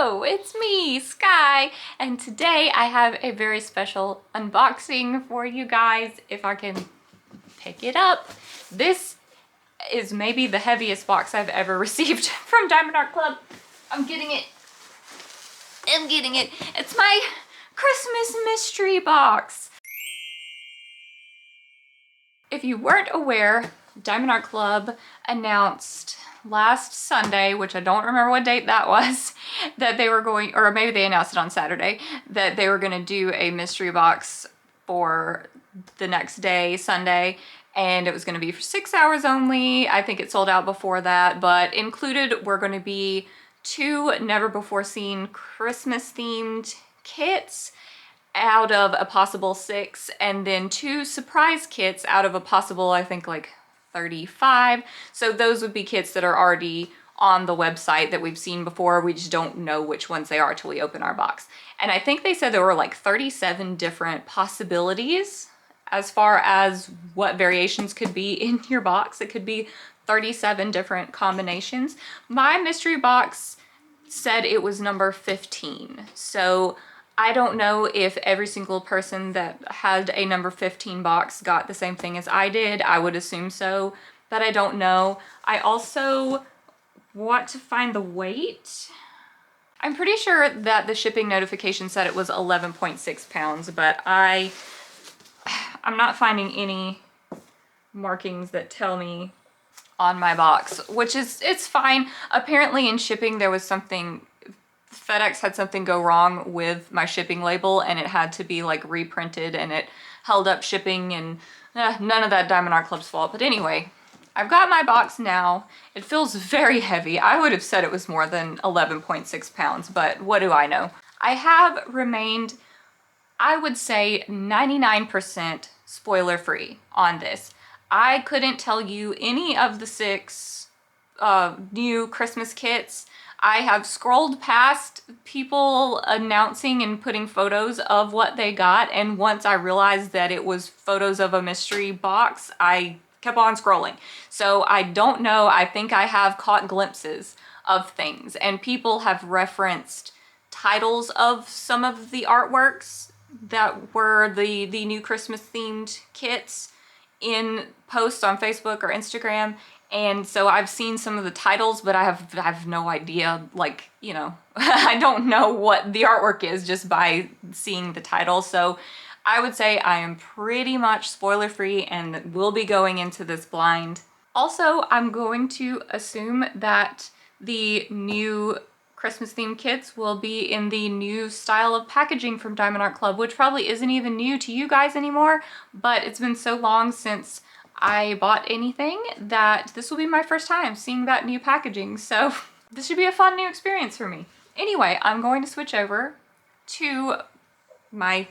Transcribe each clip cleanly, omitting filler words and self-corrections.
Hello, it's me, Sky, and today I have a very special unboxing for you guys, if I can pick it up. This is maybe the heaviest box I've ever received from Diamond Art Club. I'm getting it. It's my Christmas mystery box. If you weren't aware, Diamond Art Club announced last Sunday, which I don't remember what date that was, that they were going, or maybe they announced it on Saturday, that they were going to do a mystery box for the next day, Sunday, and it was going to be for 6 hours only. I think it sold out before that, but included were going to be 2 never before seen Christmas themed kits out of a possible 6, and then 2 surprise kits out of a possible, I think, like 35. So those would be kits that are already on the website that we've seen before. We just don't know which ones they are till we open our box. And I think they said there were like 37 different possibilities as far as what variations could be in your box. It could be 37 different combinations. My mystery box said it was number 15. So I don't know if every single person that had a number 15 box got the same thing as I did. I would assume so, but I don't know. I also want to find the weight. I'm pretty sure that the shipping notification said it was 11.6 pounds, but I'm not finding any markings that tell me on my box, which is, it's fine. Apparently in shipping there was something, FedEx had something go wrong with my shipping label and it had to be like reprinted and it held up shipping, and none of that Diamond Art Club's fault. But anyway, I've got my box now. It feels very heavy. I would have said it was more than 11.6 pounds, but what do I know? I have remained, I would say, 99% spoiler free on this. I couldn't tell you any of the 6 new Christmas kits. I have scrolled past people announcing and putting photos of what they got, and once I realized that it was photos of a mystery box, I kept on scrolling. So I don't know. I think I have caught glimpses of things, and people have referenced titles of some of the artworks that were the new Christmas themed kits in posts on Facebook or Instagram. And so I've seen some of the titles, but I have no idea, like, you know, I don't know what the artwork is just by seeing the title. So I would say I am pretty much spoiler free and will be going into this blind. Also, I'm going to assume that the new Christmas themed kits will be in the new style of packaging from Diamond Art Club, which probably isn't even new to you guys anymore, but it's been so long since I bought anything that this will be my first time seeing that new packaging. So this should be a fun new experience for me. Anyway, I'm going to switch over to my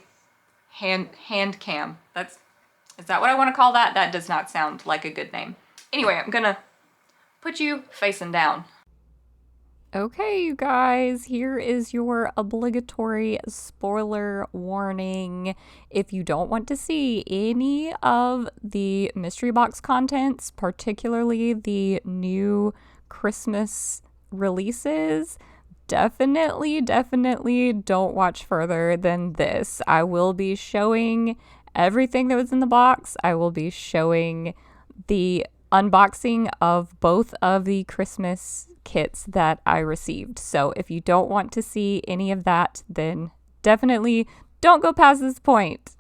hand cam. Is that what I want to call that? That does not sound like a good name. Anyway, I'm gonna put you facing down. Okay, you guys, here is your obligatory spoiler warning. If you don't want to see any of the mystery box contents, particularly the new Christmas releases, definitely don't watch further than this. I will be showing everything that was in the box. I will be showing the unboxing of both of the Christmas kits that I received. So if you don't want to see any of that, then definitely don't go past this point.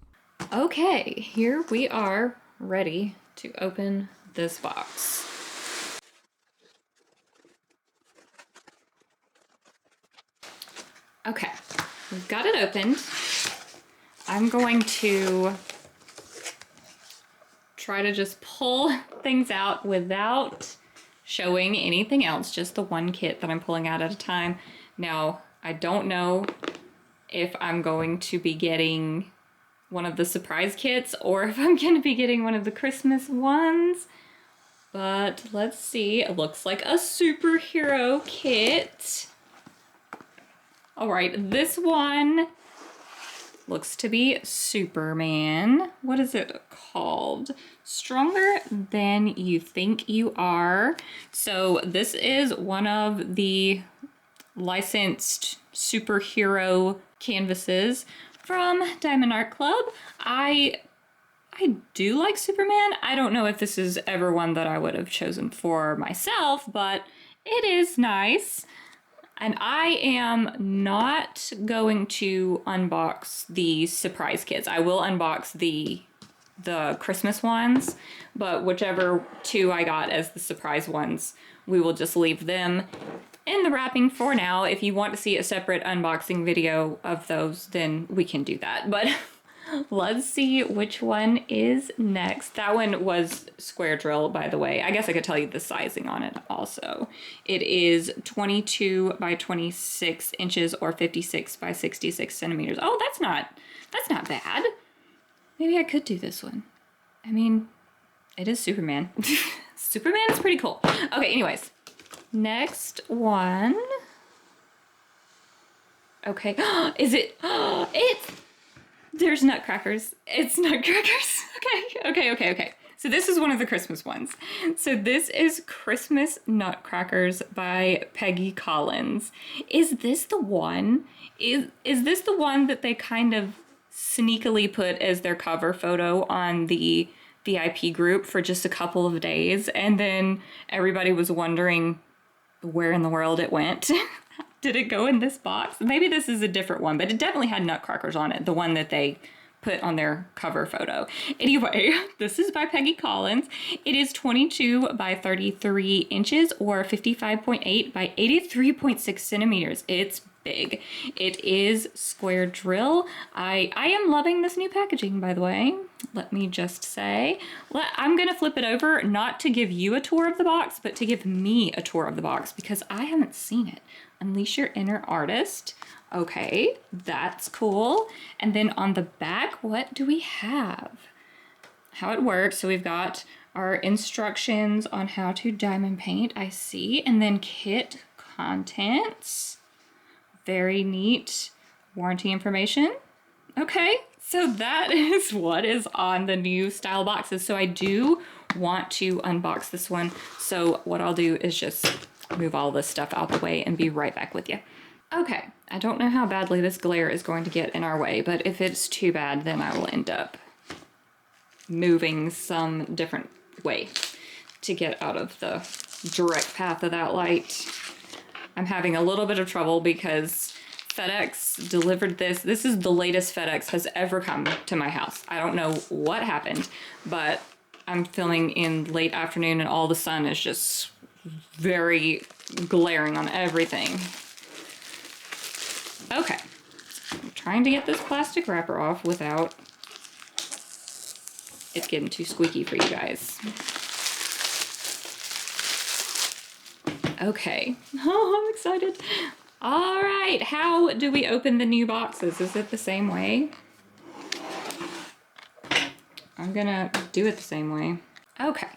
Okay, here we are ready to open this box. Okay, we've got it opened. I'm going to try to just pull things out without showing anything else, just the one kit that I'm pulling out at a time. Now, I don't know if I'm going to be getting one of the surprise kits or if I'm going to be getting one of the Christmas ones, but let's see. It looks like a superhero kit. All right, this one looks to be Superman. What is it called? Stronger Than You Think You Are. So this is one of the licensed superhero canvases from Diamond Art Club. I do like Superman. I don't know if this is ever one that I would have chosen for myself, but it is nice. And I am not going to unbox the surprise kits. I will unbox the Christmas ones, but whichever two I got as the surprise ones, we will just leave them in the wrapping for now. If you want to see a separate unboxing video of those, then we can do that. But let's see which one is next. That one was square drill, by the way. I guess I could tell you the sizing on it also. It is 22 by 26 inches or 56 by 66 centimeters. Oh, that's not bad. Maybe I could do this one. I mean, it is Superman. Superman is pretty cool. Okay, anyways. Next one. Okay. Is it? There's Nutcrackers. It's Nutcrackers. Okay. So this is one of the Christmas ones. So this is Christmas Nutcrackers by Peggy Collins. Is this the one? Is this the one that they kind of sneakily put as their cover photo on the VIP group for just a couple of days, and then everybody was wondering where in the world it went? Did it go in this box? Maybe this is a different one, but it definitely had Nutcrackers on it, the one that they put on their cover photo. Anyway, this is by Peggy Collins. It is 22 by 33 inches or 55.8 by 83.6 centimeters. It's big. It is square drill. I am loving this new packaging, by the way. Let me just say. I'm going to flip it over, not to give you a tour of the box, but to give me a tour of the box because I haven't seen it. Unleash your inner artist. Okay, that's cool. And then on the back, what do we have? How it works. So we've got our instructions on how to diamond paint, I see. And then kit contents. Very neat. Warranty information. Okay, so that is what is on the new style boxes. So I do want to unbox this one. So what I'll do is just move all this stuff out the way and be right back with you. Okay, I don't know how badly this glare is going to get in our way, but if it's too bad, then I will end up moving some different way to get out of the direct path of that light. I'm having a little bit of trouble because FedEx delivered this. This is the latest FedEx has ever come to my house. I don't know what happened, but I'm filming in late afternoon and all the sun is just very glaring on everything. Okay, I'm trying to get this plastic wrapper off without it getting too squeaky for you guys. Okay, oh, I'm excited. All right, how do we open the new boxes? Is it the same way? I'm gonna do it the same way. Okay.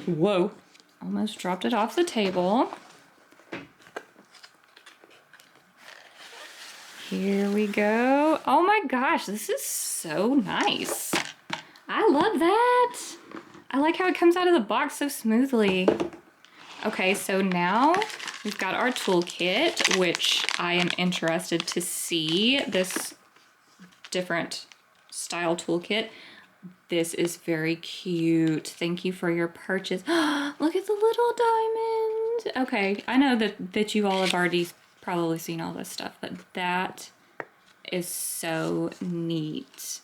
Whoa, almost dropped it off the table. Here we go. Oh my gosh, this is so nice. I love that. I like how it comes out of the box so smoothly. Okay, so now we've got our toolkit, which I am interested to see this different style toolkit. This is very cute. Thank you for your purchase. Look at the little diamond. Okay, I know that you all have already probably seen all this stuff, but that is so neat.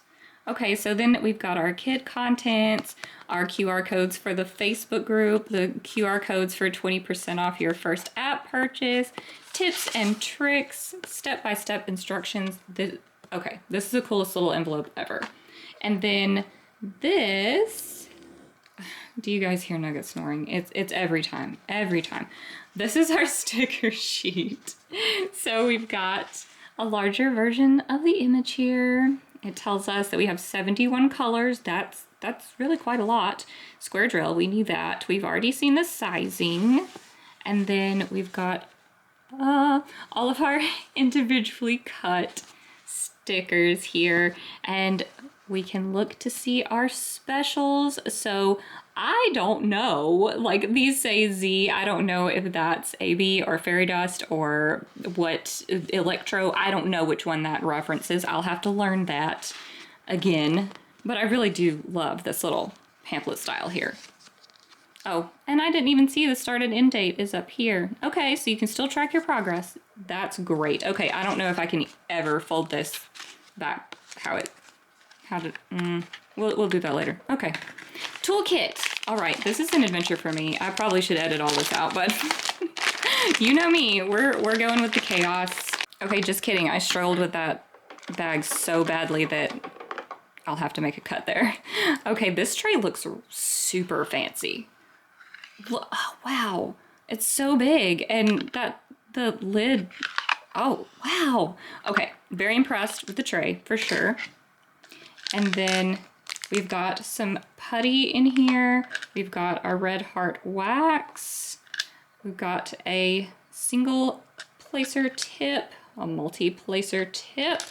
Okay, so then we've got our kit contents, our QR codes for the Facebook group, the QR codes for 20% off your first app purchase, tips and tricks, step-by-step instructions. Okay, this is the coolest little envelope ever. And then this, do you guys hear Nugget snoring? It's every time. This is our sticker sheet. So we've got a larger version of the image here. It tells us that we have 71 colors. That's really quite a lot. Square drill, we need that. We've already seen the sizing. And then we've got all of our individually cut stickers here. And we can look to see our specials. So I don't know. Like these say Z. I don't know if that's AB or fairy dust or what electro. I don't know which one that references. I'll have to learn that again. But I really do love this little pamphlet style here. Oh, and I didn't even see the start and end date is up here. Okay, so you can still track your progress. That's great. Okay, I don't know if I can ever fold this back. We'll do that later. Okay. Toolkit. All right, this is an adventure for me. I probably should edit all this out, but you know me. We're going with the chaos. Okay, just kidding. I struggled with that bag so badly that I'll have to make a cut there. Okay, this tray looks super fancy. Oh, wow, it's so big, and the lid, oh, wow. Okay, very impressed with the tray, for sure. And then we've got some putty in here. We've got our red heart wax. We've got a single placer tip, a multi-placer tip,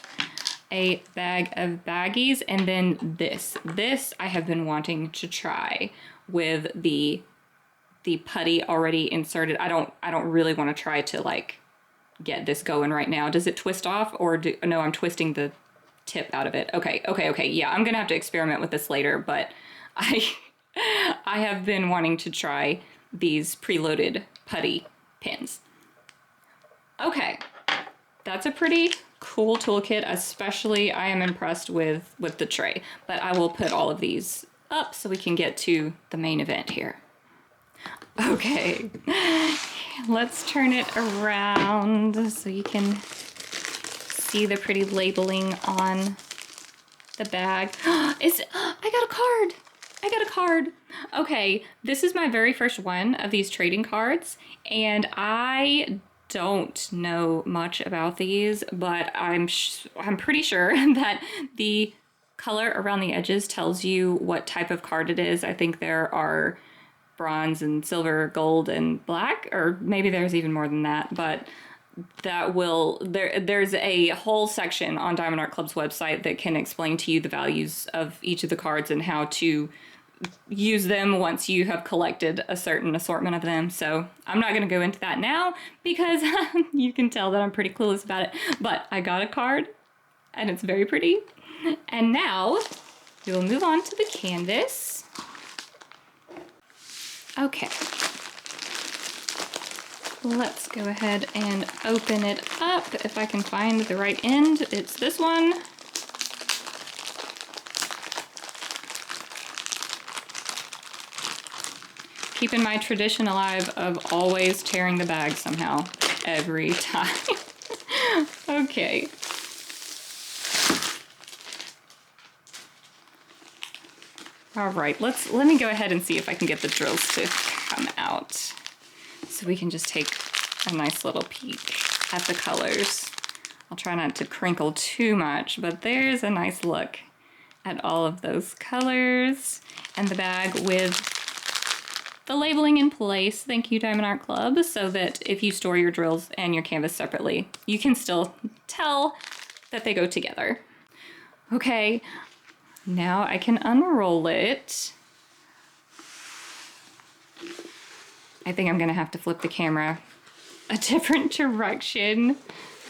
a bag of baggies, and then this. This I have been wanting to try with the putty already inserted. I don't really want to try to like get this going right now. Does it twist off or no, I'm twisting the tip out of it. Okay. Yeah, I'm gonna have to experiment with this later, but I have been wanting to try these preloaded putty pins. Okay, that's a pretty cool toolkit, especially I am impressed with the tray, but I will put all of these up so we can get to the main event here. Okay, let's turn it around so you can see the pretty labeling on the bag. I got a card. I got a card. Okay, this is my very first one of these trading cards, and I don't know much about these, but I'm pretty sure that the color around the edges tells you what type of card it is. I think there are bronze and silver, gold and black, or maybe there's even more than that, but there's a whole section on Diamond Art Club's website that can explain to you the values of each of the cards and how to use them once you have collected a certain assortment of them. So I'm not going to go into that now because you can tell that I'm pretty clueless about it, but I got a card and it's very pretty. And now we will move on to the canvas. Okay, let's go ahead and open it up. If I can find the right end, it's this one. Keeping my tradition alive of always tearing the bag somehow, every time. Okay. All right, let me go ahead and see if I can get the drills to come out. So we can just take a nice little peek at the colors. I'll try not to crinkle too much, but there's a nice look at all of those colors. And the bag with the labeling in place, thank you Diamond Art Club, so that if you store your drills and your canvas separately, you can still tell that they go together. Okay. Now I can unroll it. I think I'm gonna have to flip the camera a different direction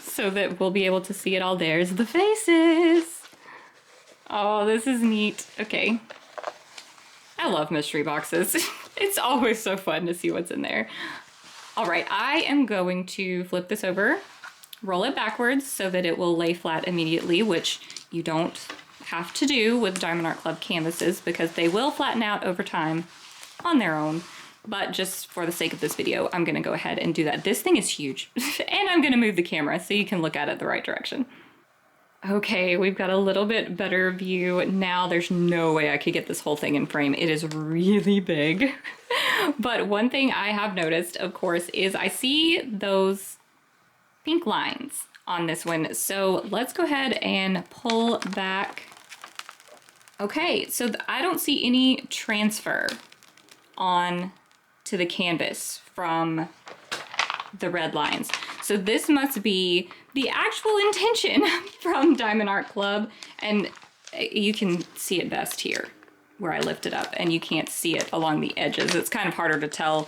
so that we'll be able to see it all. There's the faces. Oh, this is neat. Okay. I love mystery boxes. It's always so fun to see what's in there. All right, I am going to flip this over, roll it backwards so that it will lay flat immediately, which you don't have to do with Diamond Art Club canvases because they will flatten out over time on their own. But just for the sake of this video, I'm gonna go ahead and do that. This thing is huge and I'm gonna move the camera so you can look at it the right direction. Okay, we've got a little bit better view now. There's no way I could get this whole thing in frame. It is really big. But one thing I have noticed, of course, is I see those pink lines on this one. So let's go ahead and pull back. Okay, so I don't see any transfer on to the canvas from the red lines. So this must be the actual intention from Diamond Art Club, and you can see it best here. where I lift it up, and you can't see it along the edges. It's kind of harder to tell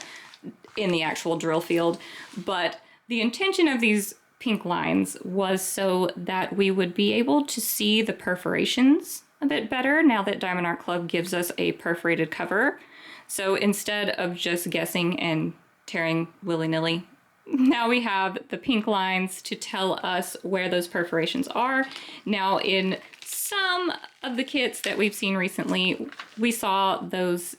in the actual drill field, but the intention of these pink lines was so that we would be able to see the perforations a bit better now that Diamond Art Club gives us a perforated cover. So instead of just guessing and tearing willy-nilly, now we have the pink lines to tell us where those perforations are. Now in some of the kits that we've seen recently, we saw those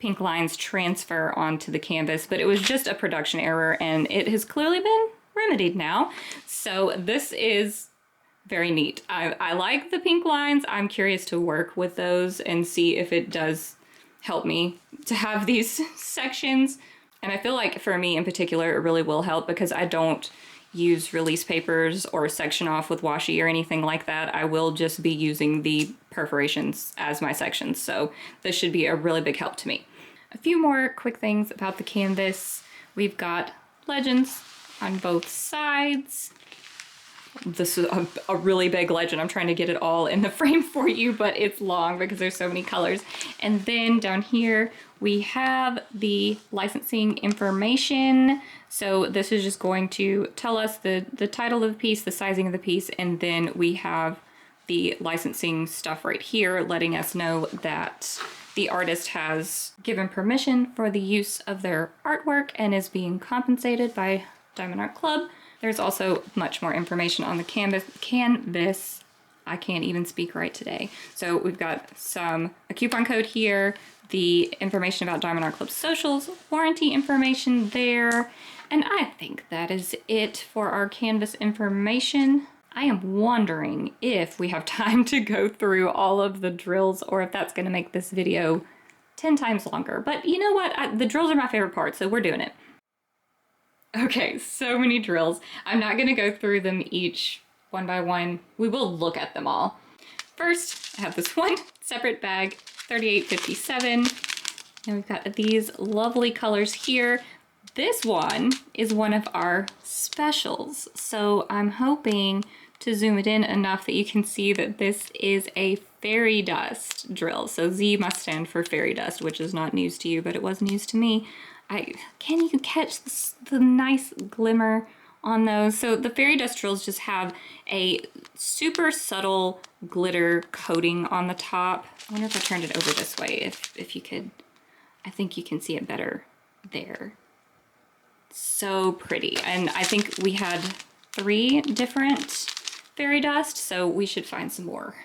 pink lines transfer onto the canvas, but it was just a production error and it has clearly been remedied now. So this is very neat. I like the pink lines. I'm curious to work with those and see if it does help me to have these sections. And I feel like for me in particular, it really will help because I don't use release papers or section off with washi or anything like that. I will just be using the perforations as my sections. So this should be a really big help to me. A few more quick things about the canvas. We've got legends on both sides. This is a really big legend. I'm trying to get it all in the frame for you, but it's long because there's so many colors. And then down here, we have the licensing information. So this is just going to tell us the title of the piece, the sizing of the piece, and then we have the licensing stuff right here letting us know that the artist has given permission for the use of their artwork and is being compensated by Diamond Art Club. There's also much more information on the canvas. I can't even speak right today. So we've got a coupon code here, the information about Diamond Art Club socials, warranty information there, and I think that is it for our canvas information. I am wondering if we have time to go through all of the drills or if that's going to make this video 10 times longer. But you know what? The drills are my favorite part, so we're doing it. Okay, so many drills. I'm not going to go through them each one by one. We will look at them all. First, I have this one separate bag, $38.57. And we've got these lovely colors here. This one is one of our specials. So I'm hoping to zoom it in enough that you can see that this is a fairy dust drill. So Z must stand for fairy dust, which is not news to you, but it was news to me. Can you catch the nice glimmer on those? So the fairy dust drills just have a super subtle glitter coating on the top. I wonder if I turned it over this way, if you could, I think you can see it better there. So pretty. And I think we had 3 different fairy dust, so we should find some more.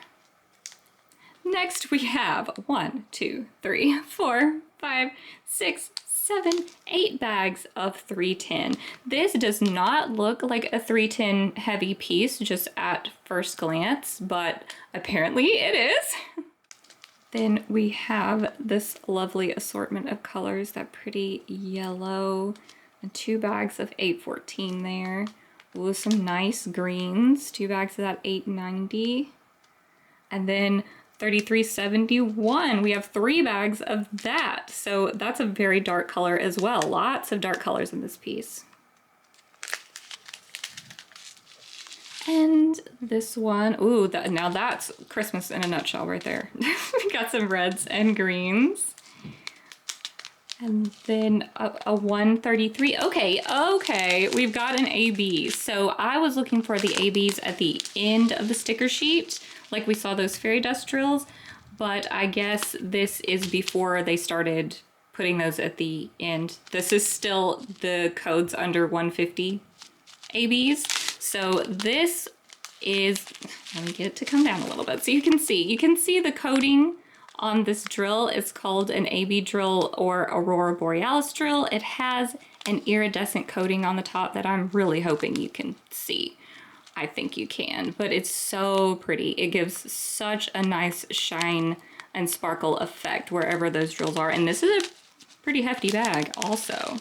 Next we have 1, 2, 3, 4, 5, 6, 7, 8 bags of 310. This does not look like a 310 heavy piece just at first glance, but apparently it is. Then we have this lovely assortment of colors, that pretty yellow, and 2 bags of 814 there. Ooh, some nice greens, 2 bags of that 890. And then 3371, we have 3 bags of that. So that's a very dark color as well. Lots of dark colors in this piece. And this one, ooh, now that's Christmas in a nutshell right there. We got some reds and greens. And then a 133. Okay, we've got an AB. So I was looking for the ABs at the end of the sticker sheet, like we saw those fairy dust drills, but I guess this is before they started putting those at the end. This is still the codes under 150 ABs. So this is, let me get it to come down a little bit so you can see the coating on this drill. It's called an AB drill or Aurora Borealis drill. It has an iridescent coating on the top that I'm really hoping you can see. I think you can, but it's so pretty. It gives such a nice shine and sparkle effect wherever those drills are. And this is a pretty hefty bag also.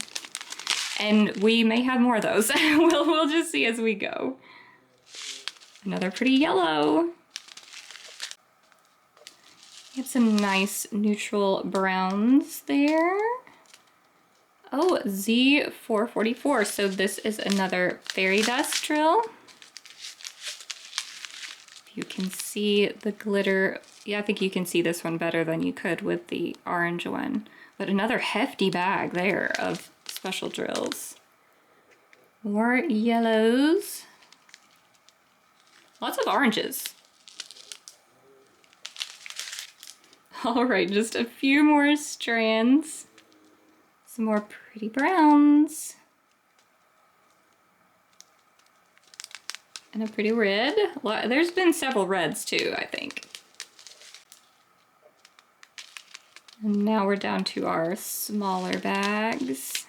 And we may have more of those. We'll just see as we go. Another pretty yellow. We have some nice neutral browns there. Oh, Z444. So this is another fairy dust drill. You can see the glitter yeah, I think you can see this one better than you could with the orange one. But another hefty bag there of special drills. More yellows. Lots of oranges. All right, just a few more strands. Some more pretty browns. And a pretty red. There's been several reds too, I think. And now we're down to our smaller bags.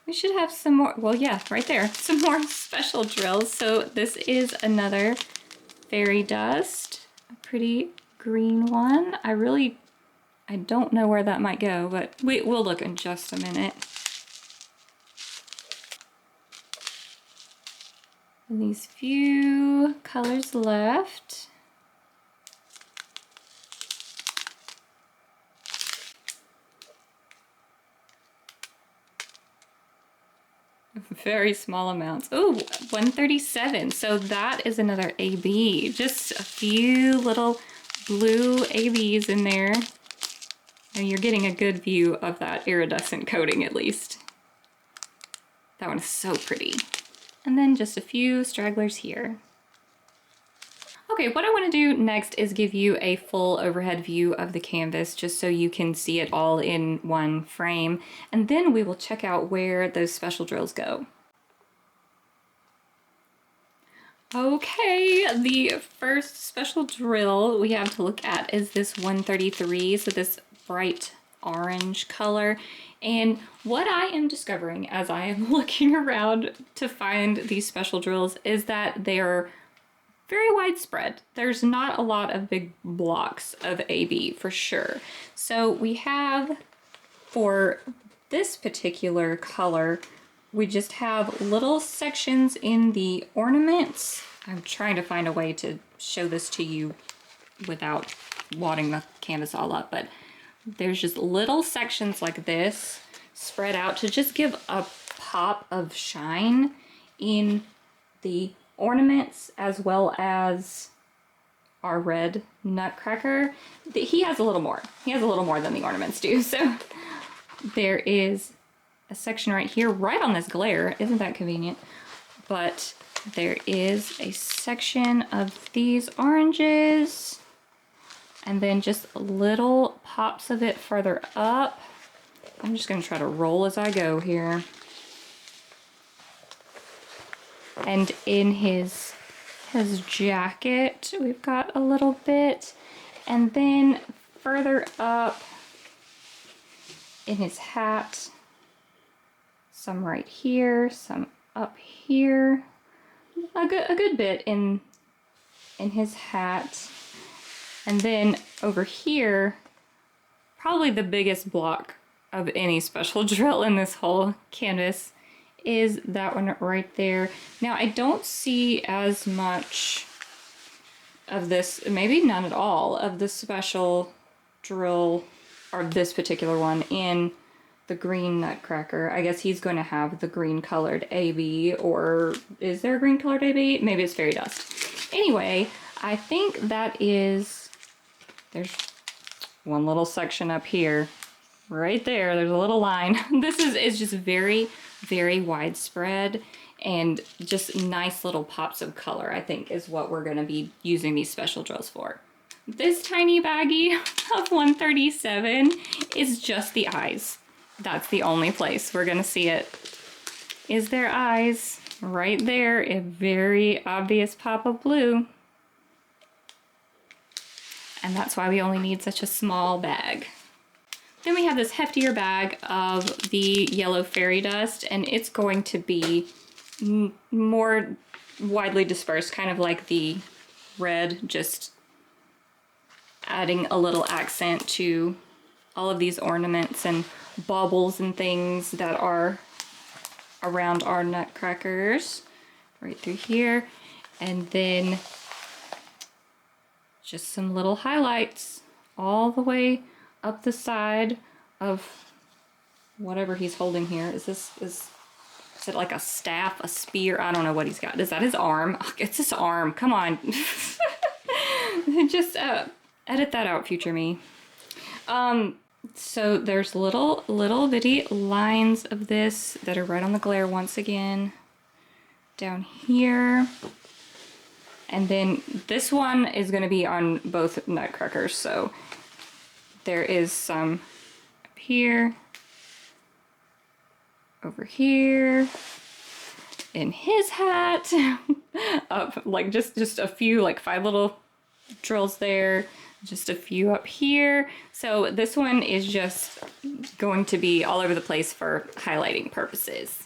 We should have some more, well, yeah, right there, some more special drills. So this is another fairy dust, a pretty green one. I don't know where that might go, but we'll look in just a minute. And these few colors left. Very small amounts. Oh, 137. So that is another AB. Just a few little blue ABs in there. And you're getting a good view of that iridescent coating at least. That one is so pretty. And then just a few stragglers here. Okay, what I want to do next is give you a full overhead view of the canvas just so you can see it all in one frame. And then we will check out where those special drills go. Okay, the first special drill we have to look at is this 133, so this bright orange color. And what I am discovering as I am looking around to find these special drills is that they are very widespread. There's not a lot of big blocks of AB for sure. So we have, for this particular color, we just have little sections in the ornaments. I'm trying to find a way to show this to you without wadding the canvas all up, but there's just little sections like this spread out to just give a pop of shine in the ornaments, as well as our red Nutcracker. He has a little more. He has a little more than the ornaments do. So there is a section right here, right on this glare. Isn't that convenient? But there is a section of these oranges, and then just little pops of it further up. I'm just gonna try to roll as I go here. And in his jacket, we've got a little bit. And then further up in his hat, some right here, some up here, a good bit in his hat. And then over here, probably the biggest block of any special drill in this whole canvas is that one right there. Now I don't see as much of this, maybe none at all, of the special drill, or this particular one, in the green Nutcracker. I guess he's going to have the green colored AB, or is there a green colored AB? Maybe it's fairy dust. Anyway, I think that is, there's one little section up here, right there, there's a little line. This is just very, very widespread and just nice little pops of color, I think, is what we're gonna be using these special drills for. This tiny baggie of 137 is just the eyes. That's the only place we're gonna see it, is their eyes. Right there, a very obvious pop of blue. And that's why we only need such a small bag. Then we have this heftier bag of the yellow fairy dust, and it's going to be more widely dispersed, kind of like the red, just adding a little accent to all of these ornaments and baubles and things that are around our Nutcrackers, right through here. And then just some little highlights all the way up the side of whatever he's holding here. Is it like a staff, a spear? I don't know what he's got. Is that his arm? Oh, it's his arm, come on. Just Edit that out, future me. So there's little bitty lines of this that are right on the glare once again. Down here. And then this one is going to be on both Nutcrackers. So there is some up here, over here, in his hat, up like just a few, like 5 little drills there, just a few up here. So this one is just going to be all over the place for highlighting purposes.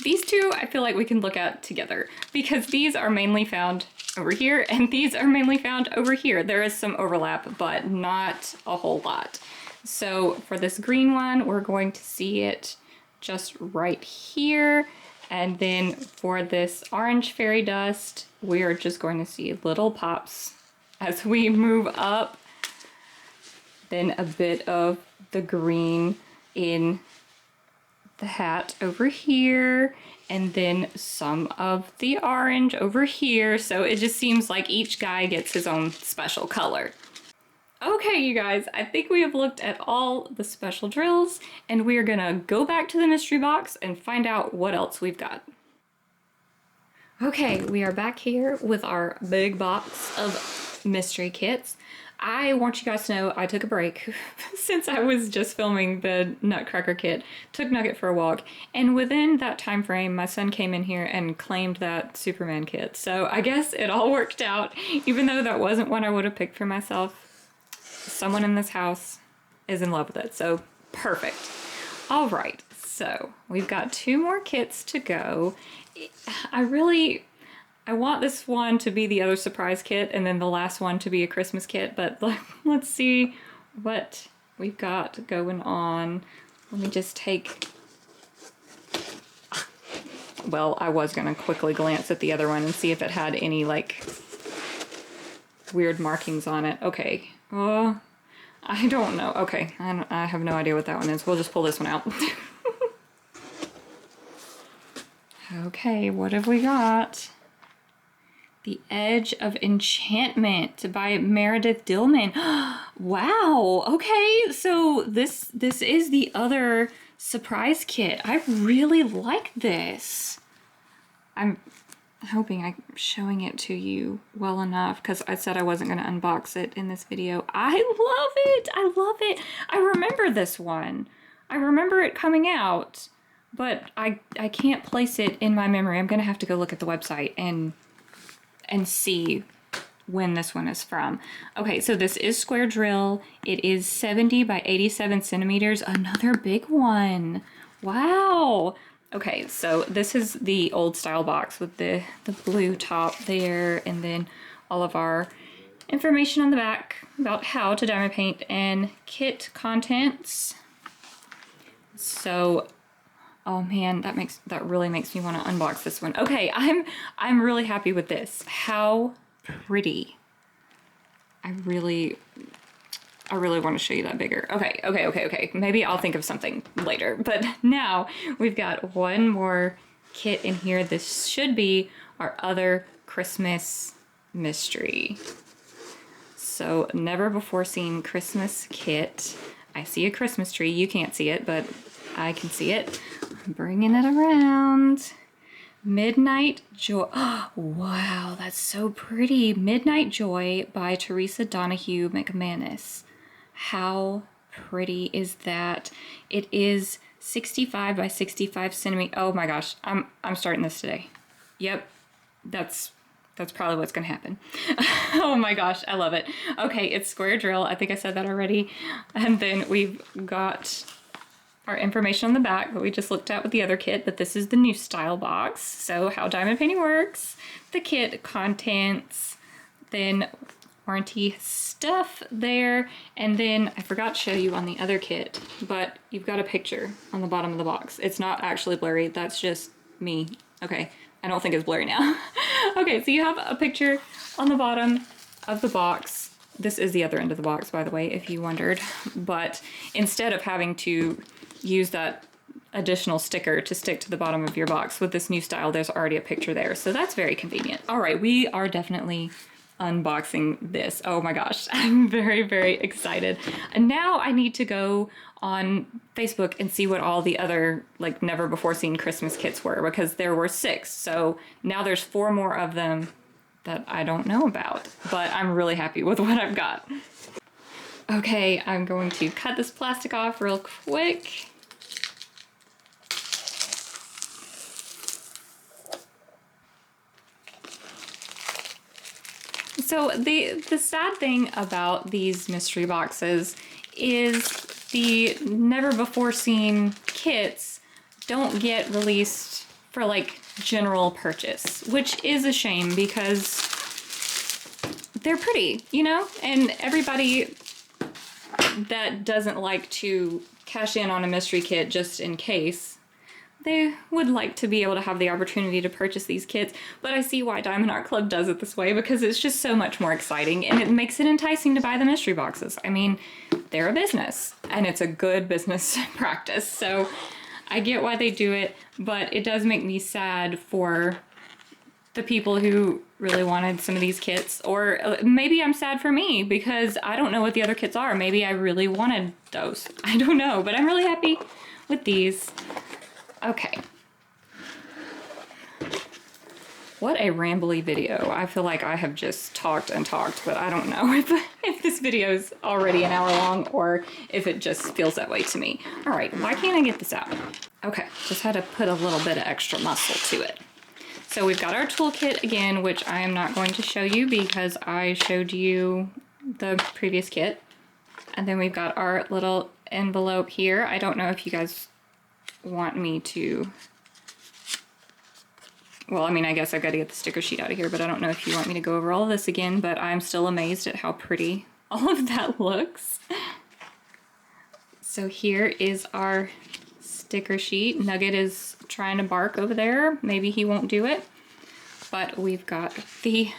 These two I feel like we can look at together because these are mainly found over here and these are mainly found over here. There is some overlap, but not a whole lot. So for this green one, we're going to see it just right here. And then for this orange fairy dust, we are just going to see little pops as we move up. Then a bit of the green in the hat over here, and then some of the orange over here. So it just seems like each guy gets his own special color. Okay, you guys, I think we have looked at all the special drills, and we are gonna go back to the mystery box and find out what else we've got. Okay, we are back here with our big box of mystery kits. I want you guys to know I took a break since I was just filming the Nutcracker kit, took Nugget for a walk, and within that time frame, my son came in here and claimed that Superman kit. So I guess it all worked out, even though that wasn't one I would have picked for myself. Someone in this house is in love with it, so perfect. All right, so we've got 2 more kits to go. I want this one to be the other surprise kit and then the last one to be a Christmas kit, but let's see what we've got going on. Let me just take... Well, I was gonna quickly glance at the other one and see if it had any, like, weird markings on it. Okay. I don't know. Okay, I have no idea what that one is. We'll just pull this one out. Okay, what have we got? The Edge of Enchantment by Meredith Dillman. Wow, okay, so this is the other surprise kit. I really like this. I'm hoping I'm showing it to you well enough because I said I wasn't going to unbox it in this video. I love it. I love it. I remember this one. I remember it coming out, but I can't place it in my memory. I'm going to have to go look at the website and see when this one is from. Okay, so this is square drill. It is 70 by 87 centimeters. Another big one. Wow. Okay, so this is the old style box with the blue top there, and then all of our information on the back about how to diamond paint and kit contents. So, oh man, that really makes me want to unbox this one. Okay, I'm really happy with this. How pretty. I really want to show you that bigger. Okay. Maybe I'll think of something later. But now we've got one more kit in here. This should be our other Christmas mystery. So never before seen Christmas kit. I see a Christmas tree. You can't see it, but I can see it. I'm bringing it around. Midnight Joy. Oh, wow, that's so pretty. Midnight Joy by Teresa Donahue McManus. How pretty is that? It is 65 by 65 centimeters. Oh my gosh, I'm starting this today. Yep, that's probably what's gonna happen. Oh my gosh, I love it. Okay, it's square drill. I think I said that already. And then we've got our information on the back that we just looked at with the other kit, but this is the new style box. So how diamond painting works, the kit contents, then warranty stuff there, and then I forgot to show you on the other kit, but you've got a picture on the bottom of the box. It's not actually blurry, that's just me. Okay, I don't think it's blurry now. Okay, so you have a picture on the bottom of the box. This is the other end of the box, by the way, if you wondered, but instead of having to use that additional sticker to stick to the bottom of your box with this new style, there's already a picture there, so that's very convenient. All right, we are definitely unboxing this. Oh my gosh, I'm very, very excited. And now I need to go on Facebook and see what all the other like never before seen Christmas kits were, because there were 6. So now there's 4 more of them that I don't know about, but I'm really happy with what I've got. Okay, I'm going to cut this plastic off real quick. So the sad thing about these mystery boxes is the never before seen kits don't get released for like general purchase, which is a shame because they're pretty, you know? And everybody that doesn't like to cash in on a mystery kit just in case, they would like to be able to have the opportunity to purchase these kits. But I see why Diamond Art Club does it this way, because it's just so much more exciting and it makes it enticing to buy the mystery boxes. I mean, they're a business and it's a good business practice. So I get why they do it, but it does make me sad for the people who really wanted some of these kits. Or maybe I'm sad for me because I don't know what the other kits are. Maybe I really wanted those. I don't know, but I'm really happy with these. Okay. What a rambly video. I feel like I have just talked and talked, but I don't know if this video is already an hour long or if it just feels that way to me. All right, why can't I get this out? Okay, just had to put a little bit of extra muscle to it. So we've got our toolkit again, which I am not going to show you because I showed you the previous kit. And then we've got our little envelope here. I don't know if you guys want me to, well, I mean, I guess I've got to get the sticker sheet out of here, but I don't know if you want me to go over all of this again, but I'm still amazed at how pretty all of that looks. So here is our sticker sheet. Nugget is trying to bark over there. Maybe he won't do it, but we've got the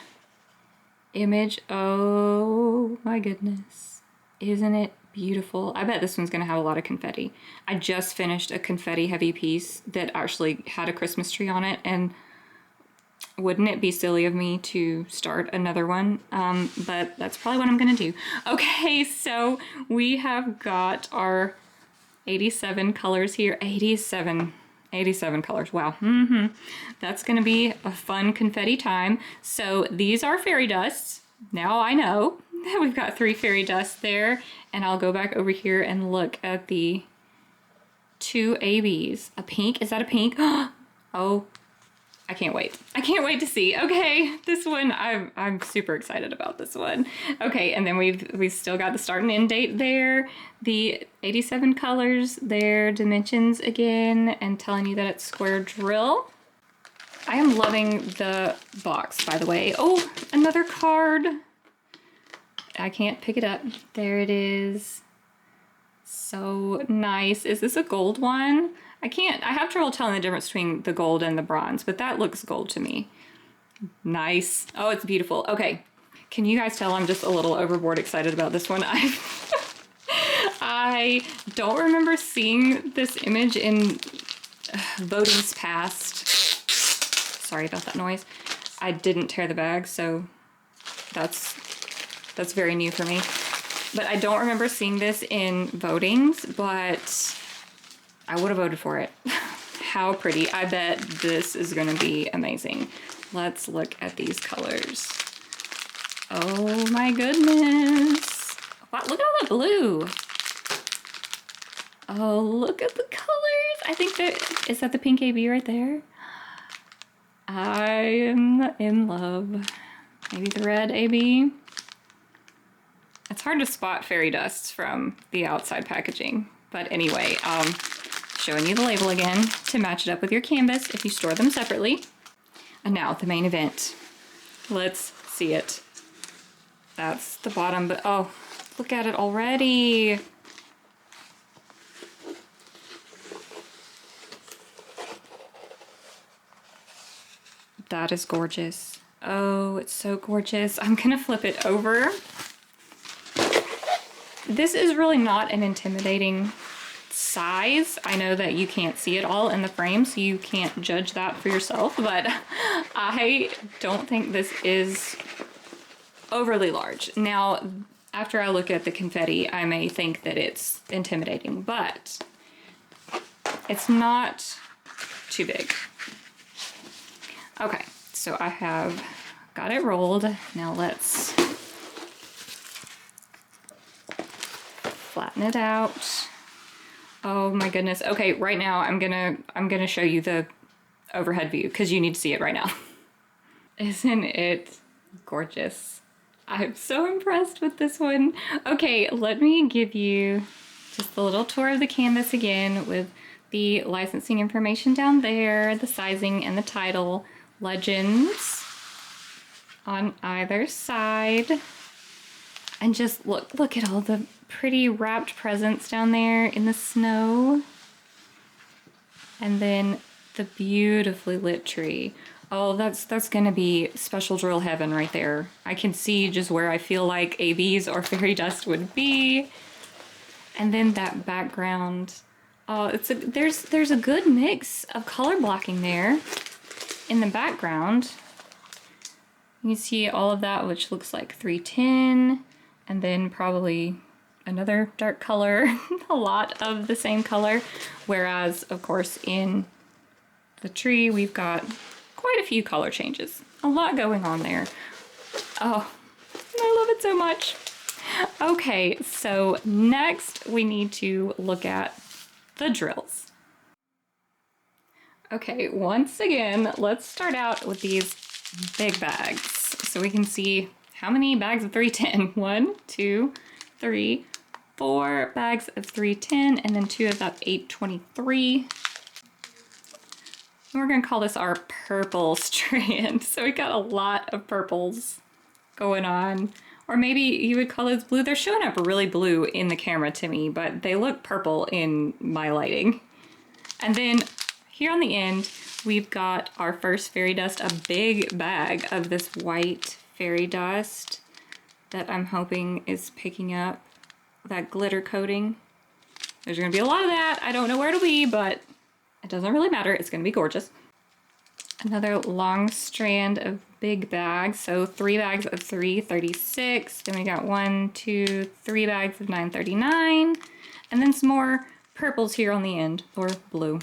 image. Oh my goodness. Isn't it beautiful? I bet this one's gonna have a lot of confetti. I just finished a confetti heavy piece that actually had a Christmas tree on it, and wouldn't it be silly of me to start another one? But that's probably what I'm gonna do. Okay, so we have got our 87 colors here. 87 colors, wow. That's gonna be a fun confetti time. So these are fairy dusts. Now I know that we've got 3 fairy dusts there, and I'll go back over here and look at the 2 ABs. A pink, is that a pink? Oh, I can't wait. I can't wait to see. Okay, this one, I'm super excited about this one. Okay, and then we've still got the start and end date there, the 87 colors, their dimensions again, and telling you that it's square drill. I am loving the box, by the way. Oh, another card. I can't pick it up. There it is. So nice. Is this a gold one? I have trouble telling the difference between the gold and the bronze, but that looks gold to me. Nice. Oh, it's beautiful. Okay. Can you guys tell I'm just a little overboard excited about this one? I don't remember seeing this image in voting's past. Sorry about that noise. I didn't tear the bag, so that's very new for me. But I don't remember seeing this in votings, but I would have voted for it. How pretty. I bet this is gonna be amazing. Let's look at these colors. Oh my goodness. Wow, look at all the blue. Oh, look at the colors. I think is that the pink AB right there? I am in love. Maybe the red AB. It's hard to spot fairy dust from the outside packaging. But anyway, showing you the label again to match it up with your canvas if you store them separately. And now the main event. Let's see it. That's the bottom, but oh, look at it already. That is gorgeous. Oh, it's so gorgeous. I'm gonna flip it over. This is really not an intimidating size. I know that you can't see it all in the frame, so you can't judge that for yourself, but I don't think this is overly large. Now, after I look at the confetti, I may think that it's intimidating, but it's not too big. Okay, so I have got it rolled. Now let's flatten it out. Oh my goodness. Okay, right now I'm gonna show you the overhead view because you need to see it right now. Isn't it gorgeous? I'm so impressed with this one. Okay, let me give you just a little tour of the canvas again with the licensing information down there, the sizing and the title, legends on either side. And just look at all the pretty wrapped presents down there in the snow. And then the beautifully lit tree. Oh, that's gonna be special drill heaven right there. I can see just where I feel like ABs or fairy dust would be. And then that background. Oh, there's a good mix of color blocking there in the background. You can see all of that, which looks like 310, and then probably another dark color, a lot of the same color. Whereas, of course, in the tree, we've got quite a few color changes. A lot going on there. Oh, I love it so much. Okay, so next we need to look at the drills. Okay, once again, let's start out with these big bags so we can see how many bags of 310. 1, 2, 3, 4 bags of 310, and then 2 of that 823. We're gonna call this our purple strand. So we got a lot of purples going on. Or maybe you would call those blue. They're showing up really blue in the camera to me, but they look purple in my lighting. And then here on the end, we've got our first fairy dust, a big bag of this white fairy dust that I'm hoping is picking up that glitter coating. There's gonna be a lot of that. I don't know where it'll be, but it doesn't really matter. It's gonna be gorgeous. Another long strand of big bags. So 3 bags of 336. Then we got 1, 2, 3 bags of 939. And then some more purples here on the end, or blue.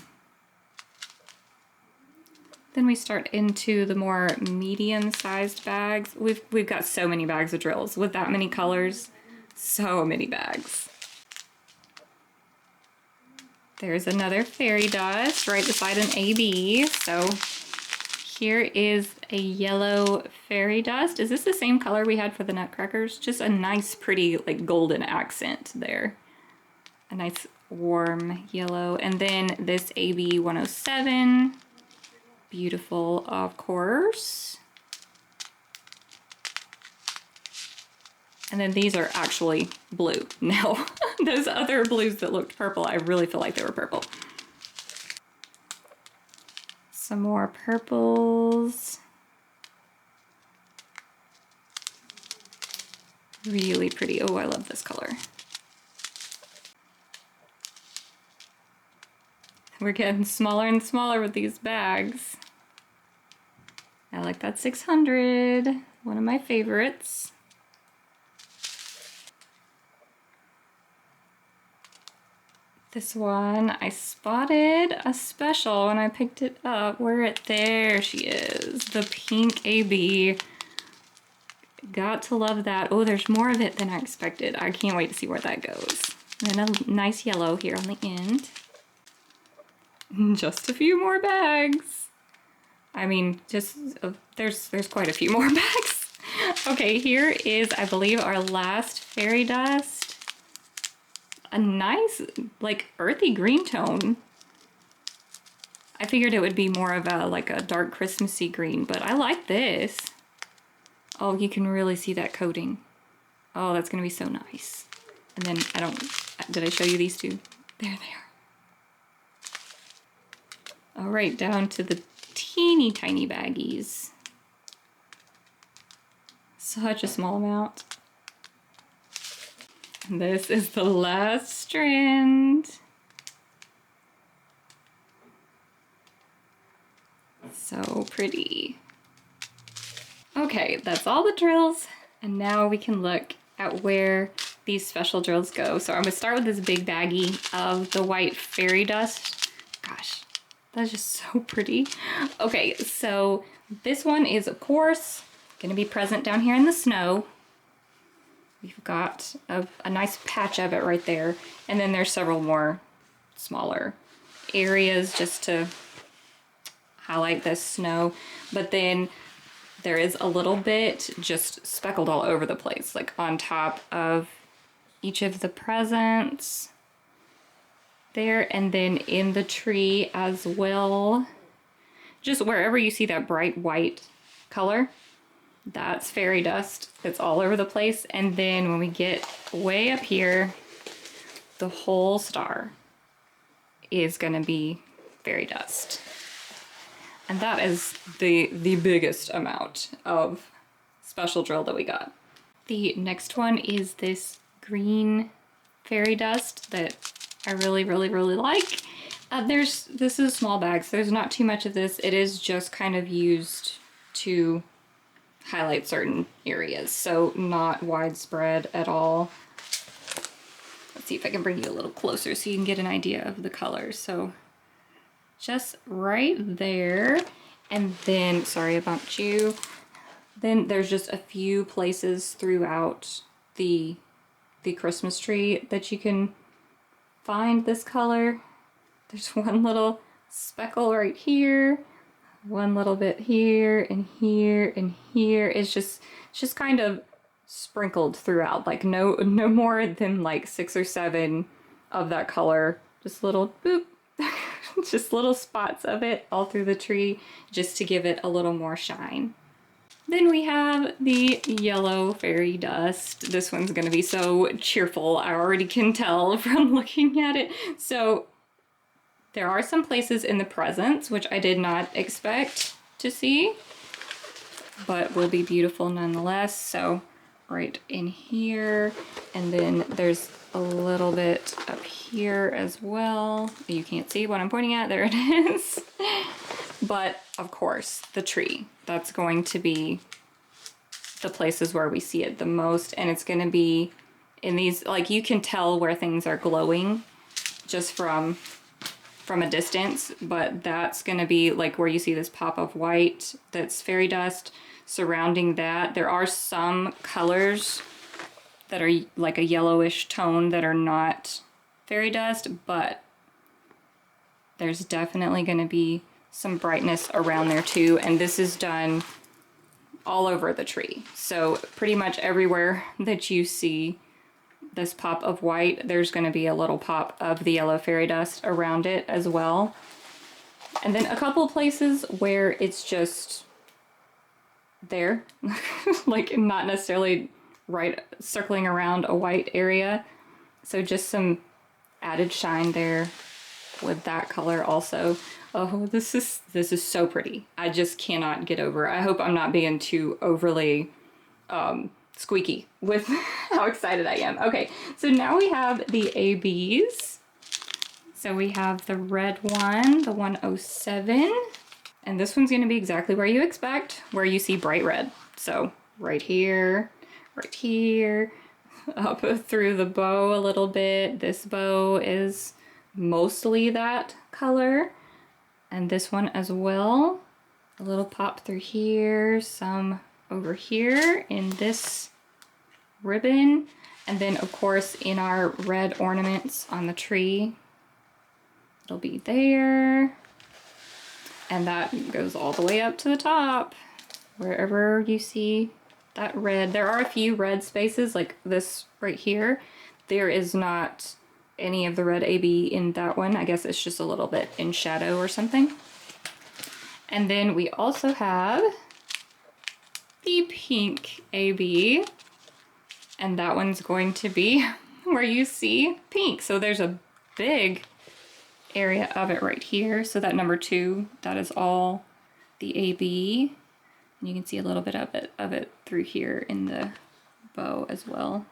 Then we start into the more medium-sized bags. We've got so many bags of drills with that many colors. So many bags. There's another fairy dust right beside an AB. So here is a yellow fairy dust. Is this the same color we had for the Nutcrackers? Just a nice, pretty, like golden accent there. A nice warm yellow. And then this AB 107. Beautiful, of course. And then these are actually blue. Now, those other blues that looked purple, I really feel like they were purple. Some more purples. Really pretty. Oh, I love this color. We're getting smaller and smaller with these bags. I like that 600, one of my favorites. This one, I spotted a special when I picked it up. There she is, the pink AB. Got to love that. Oh, there's more of it than I expected. I can't wait to see where that goes. And then a nice yellow here on the end. Just a few more bags. I mean, there's quite a few more bags. Okay, here is, I believe, our last fairy dust. A nice, like, earthy green tone. I figured it would be more of a, like, a dark Christmassy green, but I like this. Oh, you can really see that coating. Oh, that's gonna be so nice. And then, did I show you these two? There they are. All right, down to the teeny tiny baggies. Such a small amount. And this is the last strand. So pretty. Okay, that's all the drills. And now we can look at where these special drills go. So I'm gonna start with this big baggie of the white fairy dust. Gosh, that's just so pretty. Okay, so this one is, of course, gonna be present down here in the snow. We've got a nice patch of it right there. And then there's several more smaller areas just to highlight this snow. But then there is a little bit just speckled all over the place, like on top of each of the presents there, and then in the tree as well. Just wherever you see that bright white color, that's fairy dust. It's all over the place. And then when we get way up here, the whole star is gonna be fairy dust. And that is the biggest amount of special drill that we got. The next one is this green fairy dust that I really like. This is small bags. There's not too much of this. It is just kind of used to highlight certain areas, so not widespread at all. Let's see if I can bring you a little closer so you can get an idea of the colors. So just right there, and then, sorry I bumped you, then there's just a few places throughout the Christmas tree that you can find this color. There's one little speckle right here, one little bit here and here and here. It's just kind of sprinkled throughout, like no more than like 6 or 7 of that color, just little boop. Just little spots of it all through the tree, just to give it a little more shine. Then we have the yellow fairy dust. This one's gonna be so cheerful, I already can tell from looking at it. So there are some places in the presents which I did not expect to see, but will be beautiful nonetheless. So right in here, and then there's a little bit up here as well. You can't see what I'm pointing at, there it is. But of course, the tree, that's going to be the places where we see it the most, and it's gonna be in these, like you can tell where things are glowing just from a distance, but that's gonna be like where you see this pop of white, that's fairy dust. Surrounding that, there are some colors that are like a yellowish tone that are not fairy dust, but there's definitely going to be some brightness around there too. And this is done all over the tree. So pretty much everywhere that you see this pop of white, there's going to be a little pop of the yellow fairy dust around it as well. And then a couple places where it's just there, like not necessarily right circling around a white area. So just some added shine there with that color also. Oh, this is so pretty. I just cannot get over it. I hope I'm not being too overly squeaky with how excited I am. Okay, so now we have the ABs. So we have the red one, the 107. And this one's gonna be exactly where you expect, where you see bright red. So right here, up through the bow a little bit. This bow is mostly that color. And this one as well. A little pop through here, some over here in this ribbon. And then of course in our red ornaments on the tree, it'll be there. And that goes all the way up to the top, wherever you see that red. There are a few red spaces, like this right here. There is not any of the red AB in that one. I guess it's just a little bit in shadow or something. And then we also have the pink AB, and that one's going to be where you see pink. So there's a big area of it right here. So that number 2, that is all the AB. And you can see a little bit of it through here in the bow as well.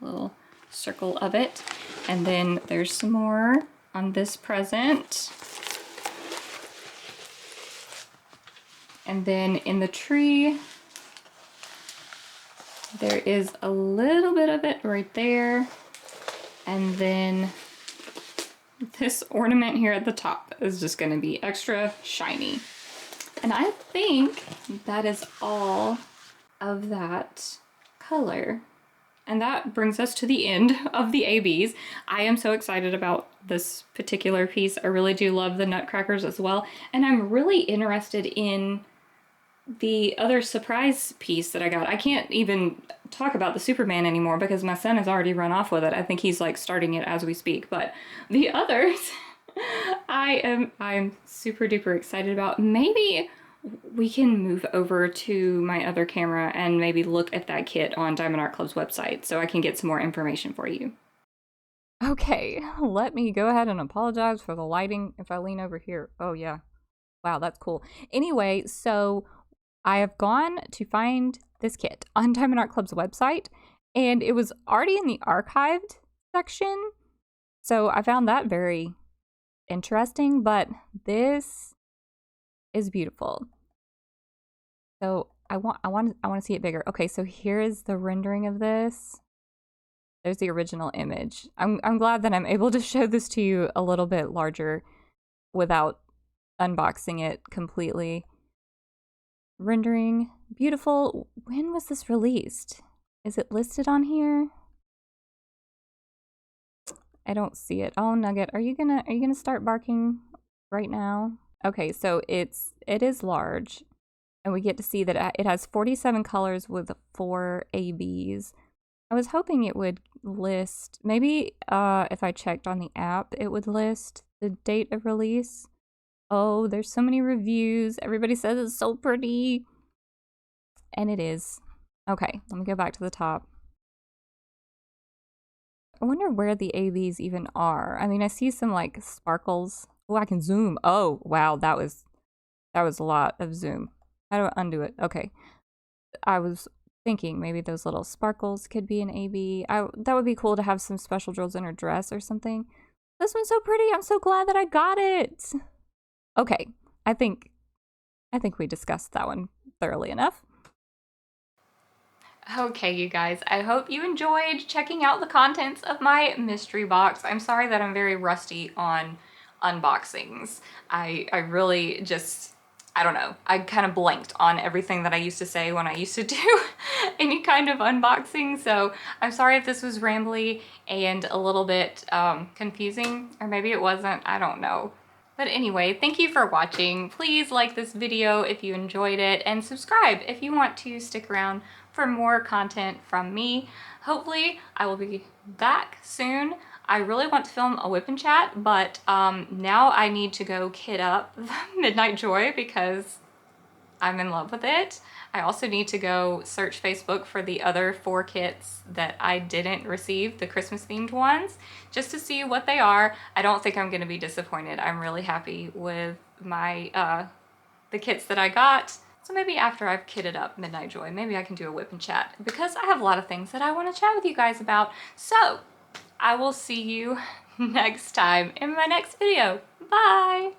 A little circle of it. And then there's some more on this present. And then in the tree, There is a little bit of it right there. And then this ornament here at the top is just gonna be extra shiny. And I think that is all of that color. And that brings us to the end of the ABs. I am so excited about this particular piece. I really do love the Nutcrackers as well. And I'm really interested in the other surprise piece that I got. I can't even talk about the Superman anymore because my son has already run off with it. I think he's like starting it as we speak. But the others, I'm super duper excited about. Maybe we can move over to my other camera and maybe look at that kit on Diamond Art Club's website so I can get some more information for you. Okay, let me go ahead and apologize for the lighting if I lean over here. Oh yeah. Wow, that's cool. Anyway, so I have gone to find this kit on Diamond Art Club's website, and it was already in the archived section. So I found that very interesting, but this is beautiful. So I want to see it bigger. Okay, so here is the rendering of this. There's the original image. I'm glad that I'm able to show this to you a little bit larger without unboxing it completely. Rendering, beautiful. When was this released? Is it listed on here? I don't see it. Oh, Nugget, are you gonna start barking right now? Okay, so it is large, and we get to see that it has 47 colors with 4 ABs. I was hoping it would list, maybe if I checked on the app, it would list the date of release. Oh, there's so many reviews. Everybody says it's so pretty. And it is. Okay, let me go back to the top. I wonder where the ABs even are. I mean, I see some like sparkles. Oh, I can zoom. Oh, wow, that was a lot of zoom. How do I undo it? Okay. I was thinking maybe those little sparkles could be an AB. That would be cool to have some special drills in her dress or something. This one's so pretty. I'm so glad that I got it. Okay, I think we discussed that one thoroughly enough. Okay, you guys, I hope you enjoyed checking out the contents of my mystery box. I'm sorry that I'm very rusty on unboxings. I really just, I don't know, I kind of blanked on everything that I used to say when I used to do any kind of unboxing, so I'm sorry if this was rambly and a little bit confusing, or maybe it wasn't, I don't know. But anyway, thank you for watching. Please like this video if you enjoyed it, and subscribe if you want to stick around for more content from me. Hopefully, I will be back soon. I really want to film a whip and chat, but now I need to go kit up Midnight Joy because I'm in love with it. I also need to go search Facebook for the other 4 kits that I didn't receive, the Christmas themed ones, just to see what they are. I don't think I'm gonna be disappointed. I'm really happy with my the kits that I got. So maybe after I've kitted up Midnight Joy, maybe I can do a whip and chat because I have a lot of things that I want to chat with you guys about. So I will see you next time in my next video. Bye!